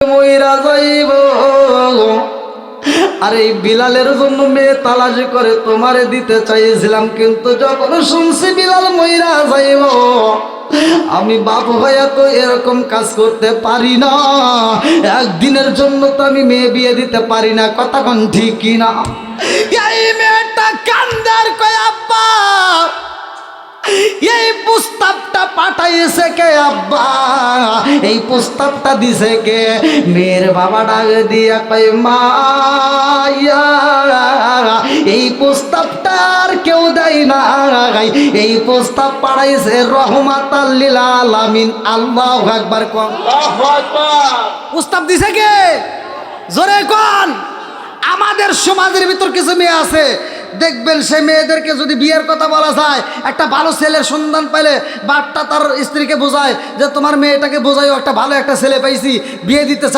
মইরা যাইব। আর এই বিলালের জন্য মেয়ে তালাশ করে তোমারে দিতে চাইছিলাম, কিন্তু যখন শুনছি বিলাল মইরা যাইব, আমি বাপ ভাইয়া তো এরকম কাজ করতে পারি না। একদিনের জন্য তো আমি মেয়ে বিয়ে দিতে পারি না, কথা কোন ঠিক কি না? এই মেয়েটা কান্দার কয় আব্বা এই প্রস্তাবটা পাঠাইছে কে আব্বা, এই প্রস্তাবটা দিছে কে? মেয়ের বাবা ডাক দিয়া কই মা, এই প্রস্তাবটা আর কেউ দেয় না, এই প্রস্তাব পাঠাইছে রহমাতাল লিল আলামিন। আল্লাহু আকবার কোন। আল্লাহু আকবার। প্রস্তাব দিছে কে? জোরে কোন। আমাদের সমাজের ভিতর কিছু মেয়ে আছে, দেখবেন সে মেয়েদেরকে যদি বিয়ের কথা বলা যায়, একটা ভালো ছেলের সন্ধান পাইলে বাপটা তার স্ত্রীকে বোঝায় যে তোমার মেয়েটাকে বোঝাইও একটা ভালো একটা ছেলে পাইছি, বিয়ে দিতে চাই।